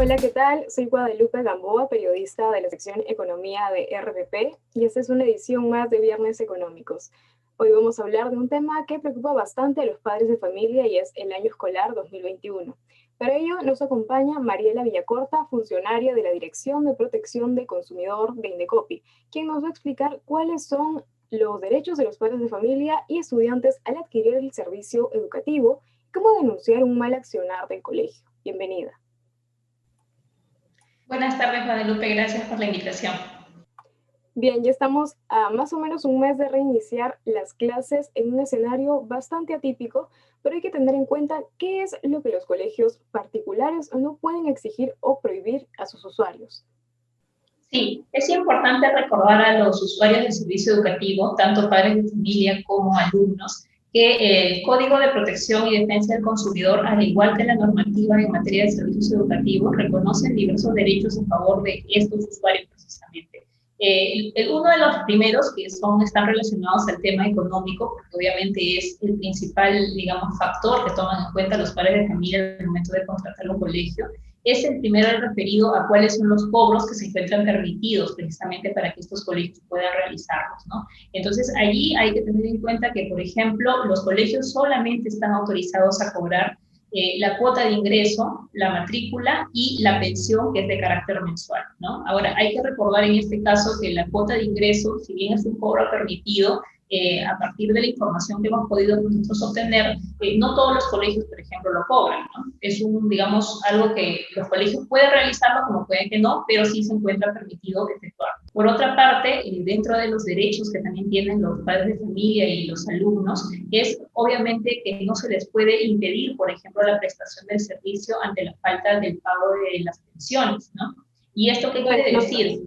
Hola, ¿qué tal? Soy Guadalupe Gamboa, periodista de la sección Economía de RPP, y esta es una edición más de Viernes Económicos. Hoy vamos a hablar de un tema que preocupa bastante a los padres de familia y es el año escolar 2021. Para ello nos acompaña Mariela Villacorta, funcionaria de la Dirección de Protección del Consumidor de Indecopi, quien nos va a explicar cuáles son los derechos de los padres de familia y estudiantes al adquirir el servicio educativo y cómo denunciar un mal accionar del colegio. Bienvenida. Buenas tardes, Guadalupe, gracias por la invitación. Bien, ya estamos a más o menos un mes de reiniciar las clases en un escenario bastante atípico, pero hay que tener en cuenta qué es lo que los colegios particulares no pueden exigir o prohibir a sus usuarios. Sí, es importante recordar a los usuarios del servicio educativo, tanto padres de familia como alumnos, que el Código de Protección y Defensa del Consumidor, al igual que la normativa en materia de servicios educativos, reconocen diversos derechos a favor de estos usuarios precisamente. Uno de los primeros que están relacionados al tema económico, porque obviamente es el principal, digamos, factor que toman en cuenta los padres de familia al momento de contratar un colegio, es el primero referido a cuáles son los cobros que se encuentran permitidos precisamente para que estos colegios puedan realizarlos, ¿no? Entonces, allí hay que tener en cuenta que, por ejemplo, los colegios solamente están autorizados a cobrar la cuota de ingreso, la matrícula y la pensión, que es de carácter mensual, ¿no? Ahora, hay que recordar en este caso que la cuota de ingreso, si bien es un cobro permitido, a partir de la información que hemos podido nosotros obtener, no todos los colegios, por ejemplo, lo cobran, ¿no? Es digamos, algo que los colegios pueden realizarlo, como pueden que no, pero sí se encuentra permitido efectuar. Por otra parte, dentro de los derechos que también tienen los padres de familia y los alumnos, es obviamente que no se les puede impedir, por ejemplo, la prestación del servicio ante la falta del pago de las pensiones, ¿no? ¿Y esto qué quiere decir?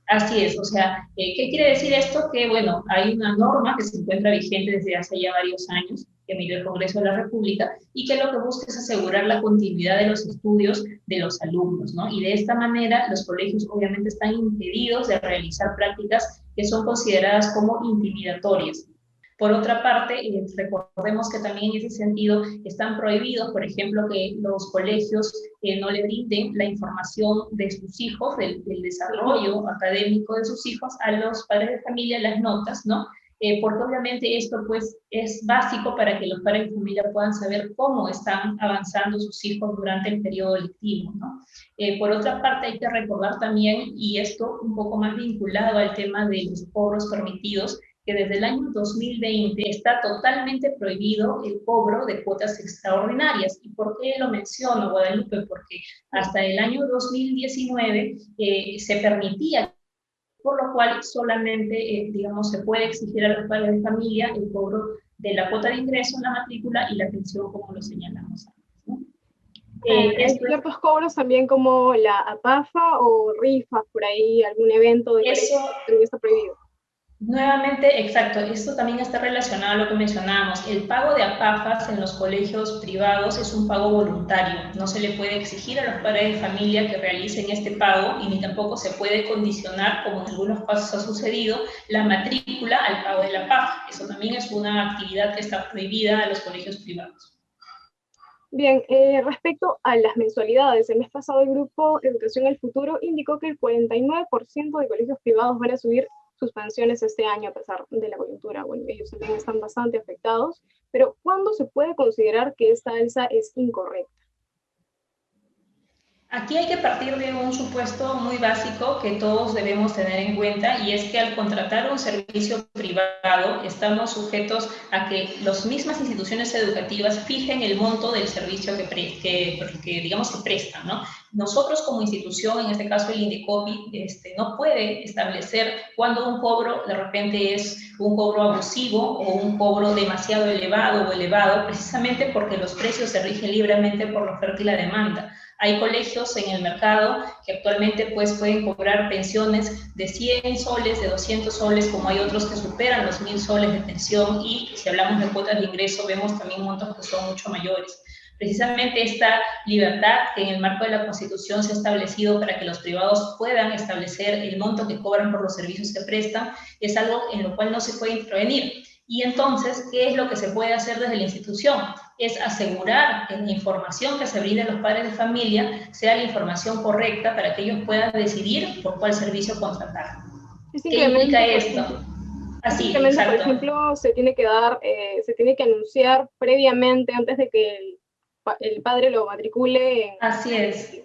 Así es, o sea, ¿qué quiere decir esto? Que, bueno, hay una norma que se encuentra vigente desde hace ya varios años, que emitió el Congreso de la República, y que lo que busca es asegurar la continuidad de los estudios de los alumnos, ¿no? Y de esta manera, los colegios obviamente están impedidos de realizar prácticas que son consideradas como intimidatorias. Por otra parte, recordemos que también en ese sentido están prohibidos, por ejemplo, que los colegios no le brinden la información de sus hijos, del desarrollo académico de sus hijos a los padres de familia, las notas, ¿no? Porque obviamente esto pues es básico para que los padres de familia puedan saber cómo están avanzando sus hijos durante el periodo lectivo, ¿no? Por otra parte, hay que recordar también, y esto un poco más vinculado al tema de los cobros permitidos, que desde el año 2020 está totalmente prohibido el cobro de cuotas extraordinarias. ¿Y por qué lo menciono, Guadalupe? Porque hasta el año 2019 se permitía, por lo cual solamente, digamos, se puede exigir a los padres de familia el cobro de la cuota de ingreso, la matrícula y la pensión, como lo señalamos antes, ¿no? Hay ciertos cobros también como la APAFA o rifas, por ahí algún evento de colegio que está prohibido. Nuevamente, exacto, esto también está relacionado a lo que mencionábamos. El pago de APAFAS en los colegios privados es un pago voluntario. No se le puede exigir a los padres de familia que realicen este pago y ni tampoco se puede condicionar, como en algunos casos ha sucedido, la matrícula al pago de la APAFA. Eso también es una actividad que está prohibida a los colegios privados. Bien, respecto a las mensualidades, el mes pasado el grupo Educación al Futuro indicó que el 49% de colegios privados van a subir sus pensiones este año a pesar de la coyuntura. Bueno, ellos también están bastante afectados, pero ¿cuándo se puede considerar que esta alza es incorrecta? Aquí hay que partir de un supuesto muy básico que todos debemos tener en cuenta, y es que al contratar un servicio privado estamos sujetos a que las mismas instituciones educativas fijen el monto del servicio que digamos que prestan, ¿no? Nosotros como institución, en este caso el Indecopi, no puede establecer cuando un cobro de repente es un cobro abusivo o un cobro demasiado elevado o elevado, precisamente porque los precios se rigen libremente por la oferta y la demanda. Hay colegios en el mercado que actualmente pues pueden cobrar pensiones de 100 soles, de 200 soles, como hay otros que superan los 1000 soles de pensión, y si hablamos de cuotas de ingreso vemos también montos que son mucho mayores. Precisamente esta libertad que en el marco de la Constitución se ha establecido para que los privados puedan establecer el monto que cobran por los servicios que prestan es algo en lo cual no se puede intervenir. Y entonces, ¿qué es lo que se puede hacer desde la institución? Es asegurar que la información que se brinde a los padres de familia sea la información correcta para que ellos puedan decidir por cuál servicio contratar. Es ¿Qué implica simplemente, por esto? ejemplo, Así, exacto. se tiene que dar, se tiene que anunciar previamente antes de que el padre lo matricule en Así el es. colegio.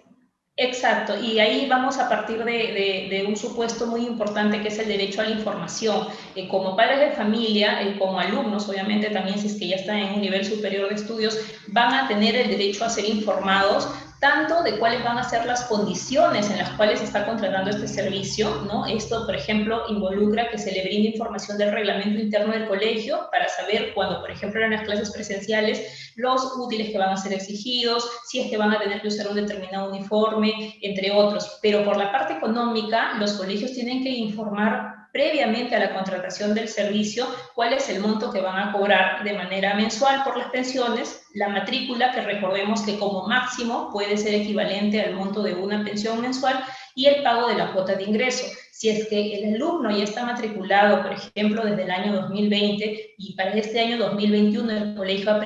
Exacto, y ahí vamos a partir de un supuesto muy importante que es el derecho a la información. Como padres de familia, como alumnos, obviamente también si es que ya están en un nivel superior de estudios, van a tener el derecho a ser informados tanto de cuáles van a ser las condiciones en las cuales se está contratando este servicio, ¿no? Esto, por ejemplo, involucra que se le brinde información del reglamento interno del colegio para saber cuando, por ejemplo, en las clases presenciales, los útiles que van a ser exigidos, si es que van a tener que usar un determinado uniforme, entre otros. Pero por la parte económica, los colegios tienen que informar previamente a la contratación del servicio cuál es el monto que van a cobrar de manera mensual por las pensiones, la matrícula, que recordemos que como máximo puede ser equivalente al monto de una pensión mensual, y el pago de la cuota de ingreso. Si es que el alumno ya está matriculado, por ejemplo, desde el año 2020 y para este año 2021 el colegio ha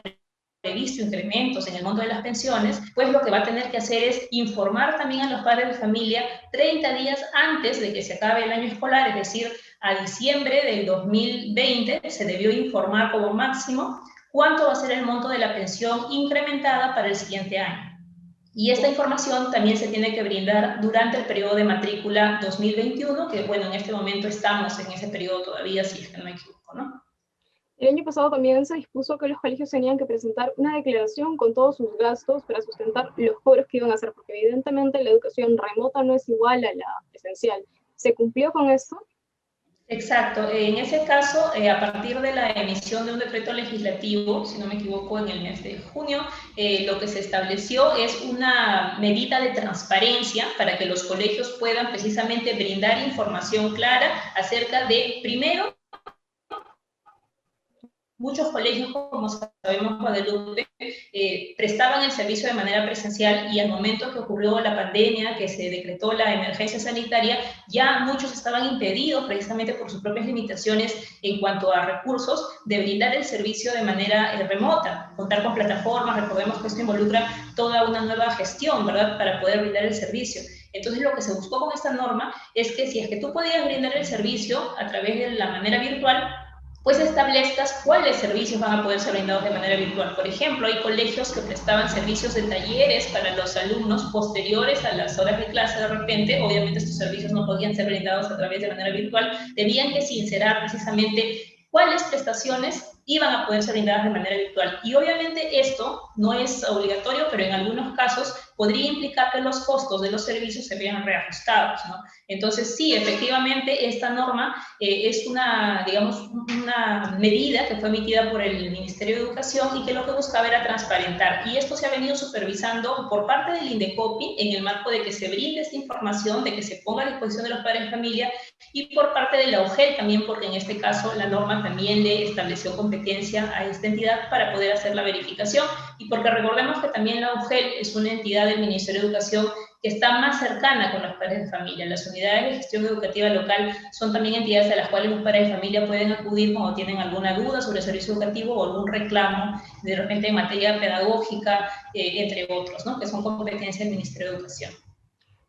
previsto incrementos en el monto de las pensiones, pues lo que va a tener que hacer es informar también a los padres de familia 30 días antes de que se acabe el año escolar, es decir, a diciembre del 2020 se debió informar como máximo cuánto va a ser el monto de la pensión incrementada para el siguiente año. Y esta información también se tiene que brindar durante el periodo de matrícula 2021, que bueno, en este momento estamos en ese periodo todavía, si es que no me equivoco, ¿no? El año pasado también se dispuso que los colegios tenían que presentar una declaración con todos sus gastos para sustentar los cobros que iban a hacer, porque evidentemente la educación remota no es igual a la presencial. ¿Se cumplió con esto? Exacto. En ese caso, a partir de la emisión de un decreto legislativo, si no me equivoco, en el mes de junio, lo que se estableció es una medida de transparencia para que los colegios puedan precisamente brindar información clara acerca de, primero, muchos colegios, como sabemos, Guadalupe, prestaban el servicio de manera presencial y al momento que ocurrió la pandemia, que se decretó la emergencia sanitaria, ya muchos estaban impedidos precisamente por sus propias limitaciones en cuanto a recursos de brindar el servicio de manera remota, contar con plataformas. Recordemos que esto involucra toda una nueva gestión, ¿verdad?, para poder brindar el servicio. Entonces, lo que se buscó con esta norma es que si es que tú podías brindar el servicio a través de la manera virtual, pues establezcas cuáles servicios van a poder ser brindados de manera virtual. Por ejemplo, hay colegios que prestaban servicios de talleres para los alumnos posteriores a las horas de clase de repente. Obviamente estos servicios no podían ser brindados a través de manera virtual, tenían que sincerar precisamente cuáles prestaciones iban a poder ser brindadas de manera virtual. Y obviamente esto no es obligatorio, pero en algunos casos podría implicar que los costos de los servicios se vean reajustados, ¿no? Entonces, sí, efectivamente, esta norma es una, digamos, una medida que fue emitida por el Ministerio de Educación y que lo que buscaba era transparentar. Y esto se ha venido supervisando por parte del INDECOPI en el marco de que se brinde esta información, de que se ponga a disposición de los padres de familia, y por parte de la UGEL también, porque en este caso la norma también le estableció competencia a esta entidad para poder hacer la verificación, y porque recordemos que también la UGEL es una entidad del Ministerio de Educación que está más cercana con los padres de familia. Las unidades de gestión educativa local son también entidades a las cuales los padres de familia pueden acudir cuando tienen alguna duda sobre el servicio educativo o algún reclamo, de repente en materia pedagógica, entre otros, ¿no?, que son competencias del Ministerio de Educación.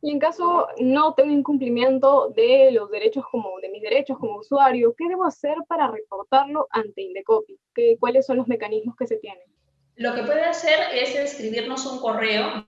Y en caso no tengo incumplimiento de los derechos de mis derechos como usuario, ¿qué debo hacer para reportarlo ante Indecopi? ¿Cuáles son los mecanismos que se tienen? Lo que puede hacer es escribirnos un correo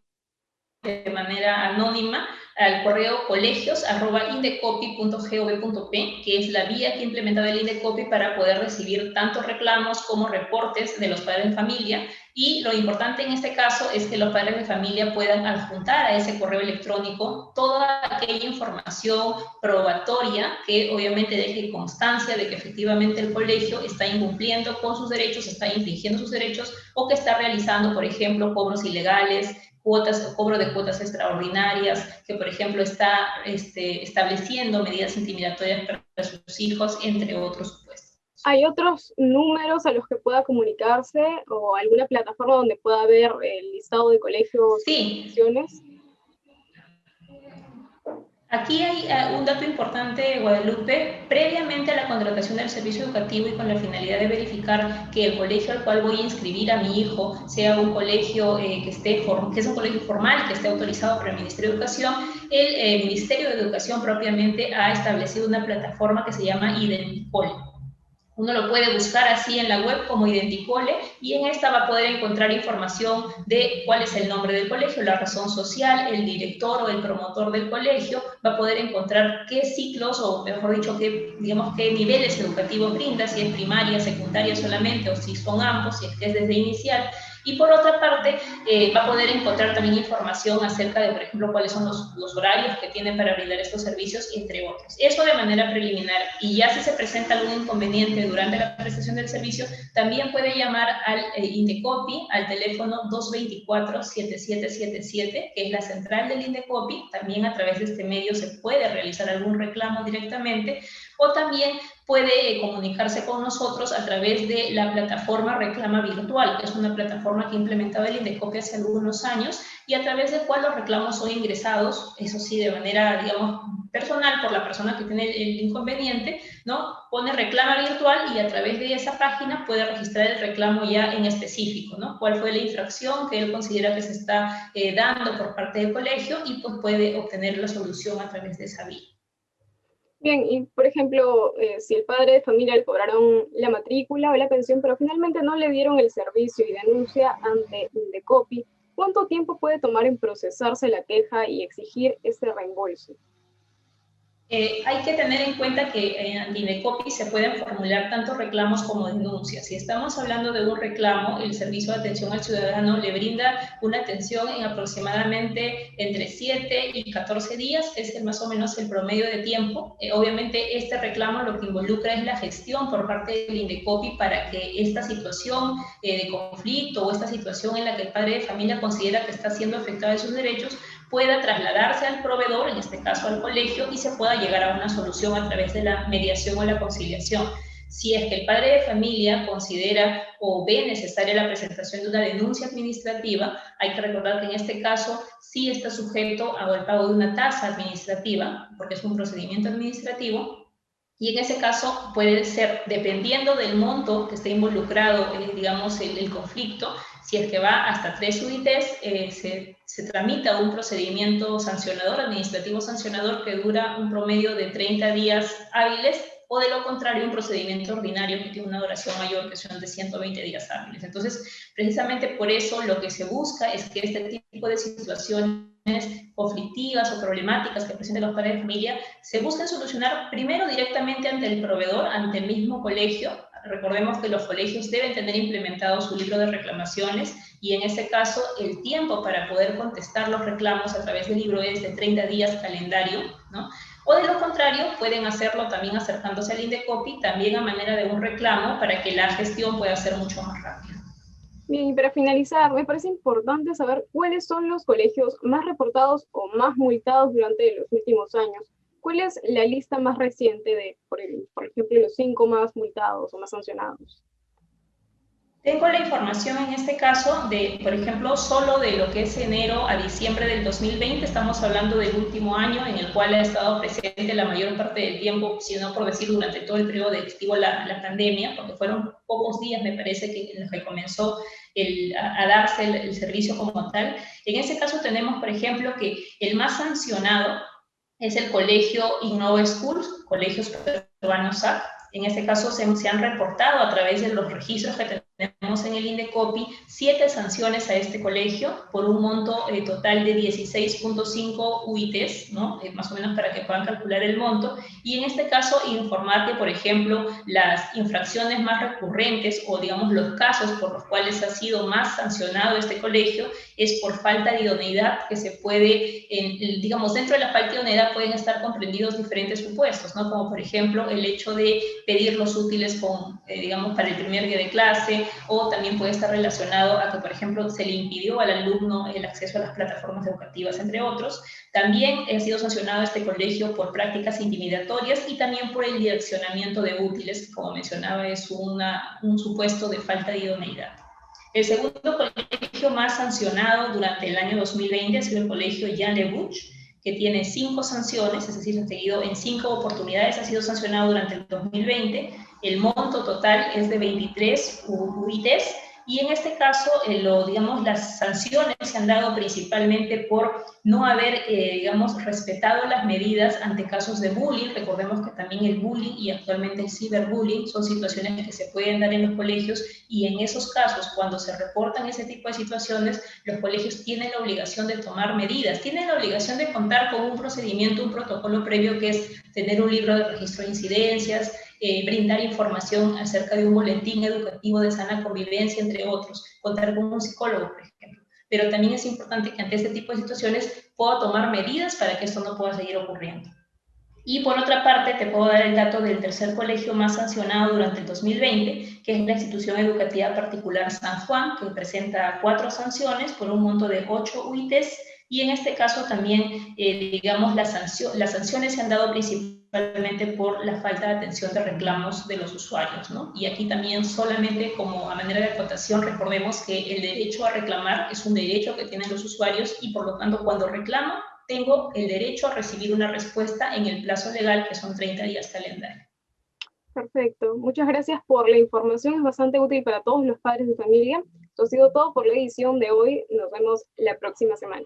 de manera anónima al correo colegios@indecopi.gov.p, que es la vía que ha implementado el Indecopi para poder recibir tanto reclamos como reportes de los padres de familia. Y lo importante en este caso es que los padres de familia puedan adjuntar a ese correo electrónico toda aquella información probatoria que obviamente deje constancia de que efectivamente el colegio está incumpliendo con sus derechos, está infringiendo sus derechos, o que está realizando, por ejemplo, cobros ilegales, cobro de cuotas extraordinarias, que por ejemplo está estableciendo medidas intimidatorias para sus hijos, entre otros supuestos. ¿Hay otros números a los que pueda comunicarse o alguna plataforma donde pueda ver el listado de colegios y Sí, instituciones? Aquí hay un dato importante, Guadalupe. Previamente a la contratación del servicio educativo y con la finalidad de verificar que el colegio al cual voy a inscribir a mi hijo sea un colegio que es un colegio formal, que esté autorizado por el Ministerio de Educación, el Ministerio de Educación propiamente ha establecido una plataforma que se llama Identicol. Uno lo puede buscar así en la web como Identicole y en esta va a poder encontrar información de cuál es el nombre del colegio, la razón social, el director o el promotor del colegio, va a poder encontrar qué ciclos o mejor dicho, qué niveles educativos brinda, si es primaria, secundaria solamente o si son ambos, si es que es desde inicial. Y por otra parte, va a poder encontrar también información acerca de, por ejemplo, cuáles son los horarios que tienen para brindar estos servicios, entre otros. Eso de manera preliminar. Y ya si se presenta algún inconveniente durante la prestación del servicio, también puede llamar al Indecopi, al teléfono 224-7777, que es la central del Indecopi. También a través de este medio se puede realizar algún reclamo directamente, o también puede comunicarse con nosotros a través de la plataforma Reclama Virtual, que es una plataforma que ha implementado el Indecopi hace algunos años y a través de cual los reclamos son ingresados, eso sí, de manera, digamos, personal por la persona que tiene el inconveniente, ¿no? Pone Reclama Virtual y a través de esa página puede registrar el reclamo ya en específico, ¿no? Cuál fue la infracción que él considera que se está dando por parte del colegio y pues puede obtener la solución a través de esa vía. Bien, y por ejemplo, si el padre de familia le cobraron la matrícula o la pensión, pero finalmente no le dieron el servicio y denuncia ante Indecopi, ¿cuánto tiempo puede tomar en procesarse la queja y exigir este reembolso? Hay que tener en cuenta que en Indecopi se pueden formular tanto reclamos como denuncias. Si estamos hablando de un reclamo, el Servicio de Atención al Ciudadano le brinda una atención en aproximadamente entre 7 y 14 días, es más o menos el promedio de tiempo. Obviamente este reclamo lo que involucra es la gestión por parte del Indecopi para que esta situación de conflicto o esta situación en la que el padre de familia considera que está siendo afectado de sus derechos pueda trasladarse al proveedor, en este caso al colegio, y se pueda llegar a una solución a través de la mediación o la conciliación. Si es que el padre de familia considera o ve necesaria la presentación de una denuncia administrativa, hay que recordar que en este caso sí está sujeto al pago de una tasa administrativa, porque es un procedimiento administrativo, y en ese caso puede ser, dependiendo del monto que esté involucrado, digamos, el conflicto, si es que va hasta 3 UITs, se tramita un procedimiento sancionador, administrativo sancionador, que dura un promedio de 30 días hábiles, o de lo contrario, un procedimiento ordinario que tiene una duración mayor, que son de 120 días hábiles. Entonces, precisamente por eso lo que se busca es que este tipo de situaciones conflictivas o problemáticas que presentan los padres de familia se busquen solucionar primero directamente ante el proveedor, ante el mismo colegio. Recordemos que los colegios deben tener implementado su libro de reclamaciones y en ese caso el tiempo para poder contestar los reclamos a través del libro es de 30 días calendario, ¿no? O de lo contrario, pueden hacerlo también acercándose al Indecopi, también a manera de un reclamo para que la gestión pueda ser mucho más rápida. Bien, y para finalizar, me parece importante saber cuáles son los colegios más reportados o más multados durante los últimos años. ¿Cuál es la lista más reciente de, por ejemplo, los 5 más multados o más sancionados? Tengo la información en este caso de, por ejemplo, solo de lo que es enero a diciembre del 2020, estamos hablando del último año en el cual ha estado presente la mayor parte del tiempo, si no por decir durante todo el periodo de la pandemia, porque fueron pocos días, me parece, que en los que comenzó a darse el servicio como tal. En ese caso tenemos, por ejemplo, que el más sancionado es el colegio Innova Schools, Colegios Peruanos SAC. En este caso se han reportado a través de los registros que tenemos en el Indecopi 7 sanciones a este colegio por un monto total de 16.5 UITs, ¿no? Más o menos para que puedan calcular el monto. Y en este caso informar que, por ejemplo, las infracciones más recurrentes o, digamos, los casos por los cuales ha sido más sancionado este colegio es por falta de idoneidad, que se puede, digamos, dentro de la falta de idoneidad pueden estar comprendidos diferentes supuestos, ¿no? Como, por ejemplo, el hecho de pedir los útiles digamos, para el primer día de clase, o también puede estar relacionado a que, por ejemplo, se le impidió al alumno el acceso a las plataformas educativas, entre otros. También ha sido sancionado este colegio por prácticas intimidatorias y también por el direccionamiento de útiles, que, como mencionaba, es un supuesto de falta de idoneidad. El segundo colegio más sancionado durante el año 2020 ha sido el colegio Jan Lebuch, que tiene 5 sanciones, es decir, ha seguido en 5 oportunidades, ha sido sancionado durante el 2020. El monto total es de 23 UITs, y en este caso, digamos, las sanciones se han dado principalmente por no haber, digamos, respetado las medidas ante casos de bullying. Recordemos que también el bullying y actualmente el ciberbullying son situaciones que se pueden dar en los colegios, y en esos casos, cuando se reportan ese tipo de situaciones, los colegios tienen la obligación de tomar medidas, tienen la obligación de contar con un procedimiento, un protocolo previo, que es tener un libro de registro de incidencias, brindar información acerca de un boletín educativo de sana convivencia, entre otros, contar con un psicólogo, por ejemplo. Pero también es importante que ante este tipo de situaciones pueda tomar medidas para que esto no pueda seguir ocurriendo. Y por otra parte, te puedo dar el dato del tercer colegio más sancionado durante el 2020, que es la institución educativa particular San Juan, que presenta 4 sanciones por un monto de 8 UITs, y en este caso también, digamos, las sanciones se han dado principalmente por la falta de atención de reclamos de los usuarios, ¿no? Y aquí también, solamente como a manera de acotación, recordemos que el derecho a reclamar es un derecho que tienen los usuarios, y por lo tanto, cuando reclamo, tengo el derecho a recibir una respuesta en el plazo legal, que son 30 días calendario. Perfecto. Muchas gracias por la información. Es bastante útil para todos los padres de familia. Esto ha sido todo por la edición de hoy. Nos vemos la próxima semana.